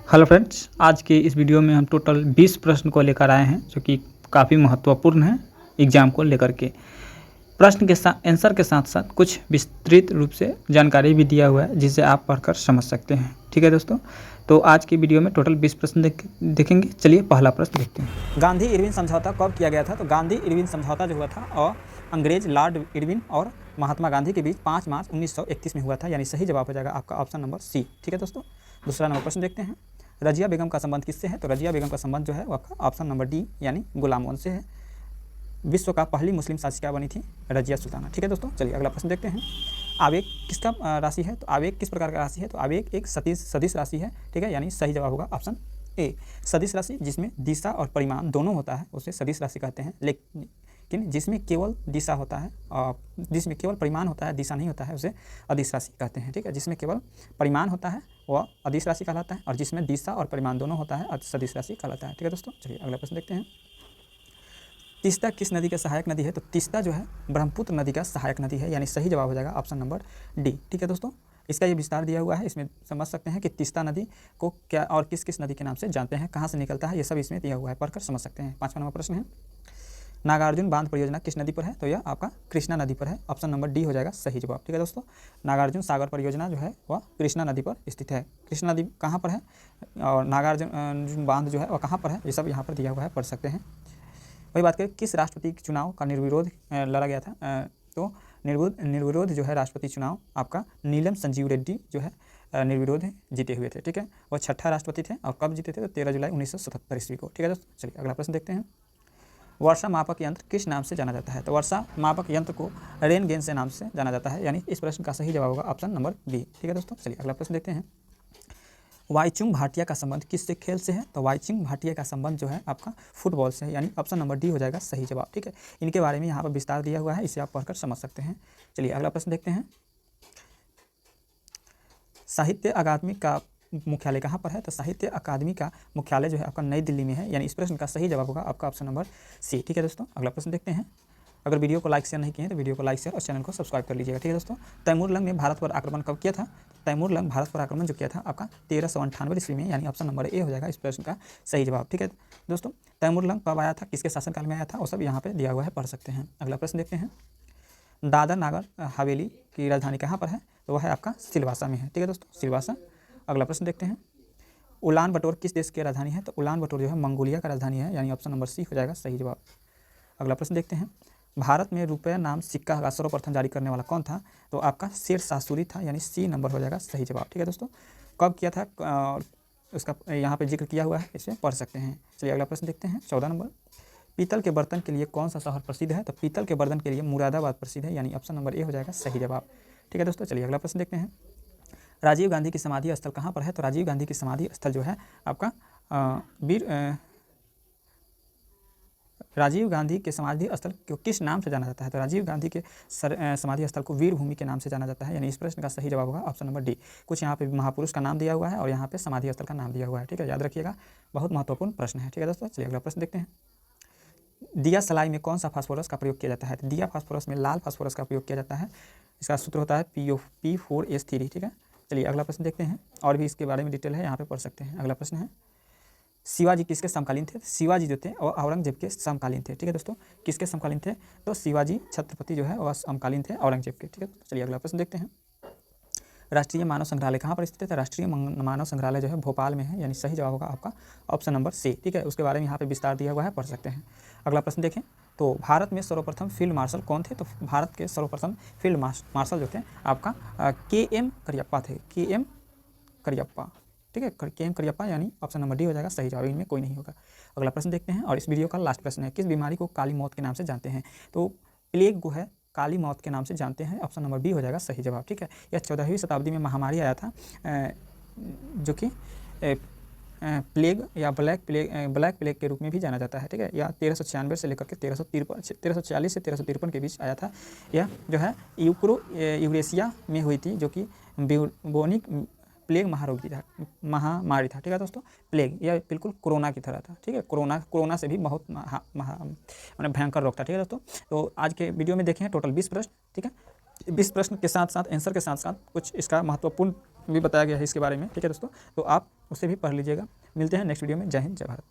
Hello friends, आज के इस वीडियो में हम टोटल 20 प्रश्न को लेकर आए हैं जो कि काफ़ी महत्वपूर्ण है एग्ज़ाम को लेकर के। प्रश्न के साथ आंसर के साथ साथ कुछ विस्तृत रूप से जानकारी भी दिया हुआ है जिसे आप पढ़कर समझ सकते हैं। ठीक है दोस्तों, तो आज की वीडियो में टोटल 20 प्रश्न देखेंगे। चलिए पहला प्रश्न देखते हैं। गांधी इरविन समझौता कब किया गया था? तो गांधी इरविन समझौता जो हुआ था और अंग्रेज लॉर्ड इरविन और महात्मा गांधी के बीच 5 मार्च 1931 में हुआ था, यानी सही जवाब हो जाएगा आपका ऑप्शन नंबर सी। ठीक है दोस्तों, दूसरा नंबर प्रश्न देखते हैं। रजिया बेगम का संबंध किससे है? तो रजिया बेगम का संबंध जो है वो आपका ऑप्शन नंबर डी यानी गुलाम वंश से है। विश्व का पहली मुस्लिम शासिका बनी थी रजिया सुल्ताना। ठीक है दोस्तों, चलिए अगला प्रश्न देखते हैं। आवेग किसका राशि है? तो आवेग किस प्रकार का राशि है? तो आवेग एक सदिश राशि है। ठीक है, यानी सही जवाब होगा ऑप्शन ए। सदिश राशि जिसमें दिशा और परिमाण दोनों होता है उसे सदिश राशि कहते हैं, लेकिन जिसमें केवल दिशा होता है और जिसमें केवल परिमाण होता है, दिशा नहीं होता है, उसे अदिश राशि कहते हैं। ठीक है, जिसमें केवल परिमाण होता है वह अदिश राशि कहलाता है और जिसमें दिशा और परिमाण दोनों होता है सदिश राशि कहलाता है। ठीक है दोस्तों, चलिए अगला प्रश्न देखते हैं। तीस्ता किस नदी का सहायक नदी है? तो तीस्ता जो है ब्रह्मपुत्र नदी का सहायक नदी है, यानी सही जवाब हो जाएगा ऑप्शन नंबर डी। ठीक है दोस्तों, इसका ये विस्तार दिया हुआ है, इसमें समझ सकते हैं कि तीस्ता नदी को क्या और किस किस नदी के नाम से जानते हैं, कहाँ से निकलता है, ये सब इसमें दिया हुआ है, पढ़कर समझ सकते हैं। 5वां नंबर प्रश्न है, नागार्जुन बांध परियोजना किस नदी पर है? तो यह आपका कृष्णा नदी पर है, ऑप्शन नंबर डी हो जाएगा सही जवाब। ठीक है दोस्तों, नागार्जुन सागर परियोजना जो है वह कृष्णा नदी पर स्थित है। कृष्णा नदी कहाँ पर है और नागार्जुन बांध जो है वह कहाँ पर है, ये सब यहाँ पर दिया हुआ है, पढ़ सकते हैं। वही बात करें, किस राष्ट्रपति के चुनाव का निर्विरोध लड़ा गया था? तो निर्विरोध जो है राष्ट्रपति चुनाव आपका नीलम संजीव रेड्डी जो है निर्विरोध जीते हुए थे। ठीक है, वह 6ठा राष्ट्रपति थे और कब जीते थे? तो 13 जुलाई 1977 ईस्वी को। ठीक है दोस्तों, चलिए अगला प्रश्न देखते हैं। वर्षा मापक यंत्र किस नाम से जाना जाता है? तो वर्षा मापक यंत्र को रेन गेज से नाम से जाना जाता है, यानी इस प्रश्न का सही जवाब होगा ऑप्शन नंबर बी। ठीक है दोस्तों, चलिए अगला प्रश्न देखते हैं। वाईचुंग भाटिया का संबंध किससे खेल से है? तो वाईचुंग भाटिया का संबंध जो है आपका फुटबॉल से है, यानी ऑप्शन नंबर डी हो जाएगा सही जवाब। ठीक है, इनके बारे में यहाँ पर विस्तार दिया हुआ है, इसे आप पढ़कर समझ सकते हैं। चलिए अगला प्रश्न देखते हैं। साहित्य अकादमी का मुख्यालय कहाँ पर है? तो साहित्य अकादमी का मुख्यालय जो है आपका नई दिल्ली में है, यानी इस प्रश्न का सही जवाब होगा आपका ऑप्शन नंबर सी। ठीक है दोस्तों, अगला प्रश्न देखते हैं। अगर वीडियो को लाइक शेयर नहीं किए हैं तो वीडियो को लाइक शेयर और चैनल को सब्सक्राइब कर लीजिएगा। ठीक है दोस्तों, तैमूरलंग ने भारत पर आक्रमण कब किया था? तैमूरलंग भारत पर आक्रमण जो किया था आपका 1398 ईस्वी में, यानी ऑप्शन नंबर ए हो जाएगा इस प्रश्न का सही जवाब। ठीक है दोस्तों, तैमूरलंग कब आया था, किसके शासनकाल में आया था, वो सब यहाँ पे दिया हुआ है, पढ़ सकते हैं। अगला प्रश्न देखते हैं। दादर नागर हवेली की राजधानी कहाँ पर है? तो वह है आपका सिलवासा में है। ठीक है दोस्तों, सिलवासा। अगला प्रश्न देखते हैं। उलान बटोर किस देश की राजधानी है? तो उलान बटोर जो है मंगोलिया का राजधानी है, यानी ऑप्शन नंबर सी हो जाएगा सही जवाब। अगला प्रश्न देखते हैं। भारत में रुपये नाम सिक्का का सर्वप्रथम जारी करने वाला कौन था? तो आपका शेर शाह सूरी था, यानी सी नंबर हो जाएगा सही जवाब। ठीक है दोस्तों, कब किया था उसका यहाँ पे जिक्र किया हुआ है, इसे पढ़ सकते हैं। चलिए अगला प्रश्न देखते हैं। 14 नंबर। पीतल के बर्तन के लिए कौन सा शहर प्रसिद्ध है? तो पीतल के बर्तन के लिए मुरादाबाद प्रसिद्ध है, यानी ऑप्शन नंबर ए हो जाएगा सही जवाब। ठीक है दोस्तों, चलिए अगला प्रश्न देखते हैं। राजीव गांधी की समाधि स्थल कहाँ पर है? तो राजीव गांधी की समाधि स्थल जो है आपका राजीव गांधी के समाधि स्थल को किस नाम से जाना जाता है? तो राजीव गांधी के समाधि स्थल को वीर भूमि के नाम से जाना जाता है, यानी इस प्रश्न का सही जवाब होगा ऑप्शन नंबर डी। कुछ यहाँ पे महापुरुष का नाम दिया हुआ है और यहाँ पे समाधि स्थल का नाम दिया हुआ है। ठीक है, याद रखिएगा, बहुत महत्वपूर्ण प्रश्न है। ठीक है दोस्तों, चलिए अगला प्रश्न देखते हैं। दिया सलाई में कौन सा फास्फोरस का प्रयोग किया जाता है? दिया फास्फोरस में लाल फास्फोरस का प्रयोग किया जाता है, इसका सूत्र होता है P4S3। ठीक है, चलिए अगला प्रश्न देखते हैं, और भी इसके बारे में डिटेल है, यहाँ पे पढ़ सकते हैं। अगला प्रश्न है। शिवाजी किसके समकालीन थे? शिवाजी जो थे और औरंगजेब के समकालीन थे। ठीक है दोस्तों, किसके समकालीन थे? तो शिवाजी छत्रपति जो है वह समकालीन थे औरंगजेब के। ठीक है, चलिए अगला प्रश्न देखते हैं। राष्ट्रीय मानव संग्रहालय कहाँ पर स्थित है? राष्ट्रीय मानव संग्रहालय जो है भोपाल में है, यानी सही जवाब होगा आपका ऑप्शन नंबर सी। ठीक है, उसके बारे में यहाँ पे विस्तार दिया हुआ है, पढ़ सकते हैं। अगला प्रश्न देखें। तो भारत में सर्वप्रथम फील्ड मार्शल कौन थे? तो भारत के सर्वप्रथम फील्ड मार्शल जो थे आपका KM करियप्पा थे, KM करियप्पा। ठीक है, KM करियप्पा, यानी ऑप्शन नंबर डी हो जाएगा सही जवाब, इनमें कोई नहीं होगा। अगला प्रश्न देखते हैं, और इस वीडियो का लास्ट प्रश्न है। किस बीमारी को काली मौत के नाम से जानते हैं? तो प्लेग को है काली मौत के नाम से जानते हैं, ऑप्शन नंबर बी हो जाएगा सही जवाब। ठीक है, यह 14वीं शताब्दी में महामारी आया था जो कि प्लेग या ब्लैक प्लेग के रूप में भी जाना जाता है। ठीक है, यह 1396 से लेकर के 1340 से 1353 के बीच आया था। यह जो है यूरेशिया में हुई थी, जो कि ब्यूबोनिक प्लेग महामारी था। ठीक है दोस्तों, प्लेग यह बिल्कुल कोरोना की तरह था। ठीक है, कोरोना से भी बहुत मैंने भयंकर रोग था। ठीक है दोस्तों, तो आज के वीडियो में देखें टोटल 20 प्रश्न। ठीक है, 20 प्रश्न के साथ साथ आंसर के साथ साथ कुछ इसका महत्वपूर्ण भी बताया गया है इसके बारे में, ठीक है दोस्तों, तो आप उसे भी पढ़ लीजिएगा। मिलते हैं नेक्स्ट वीडियो में। जय हिंद, जय भारत।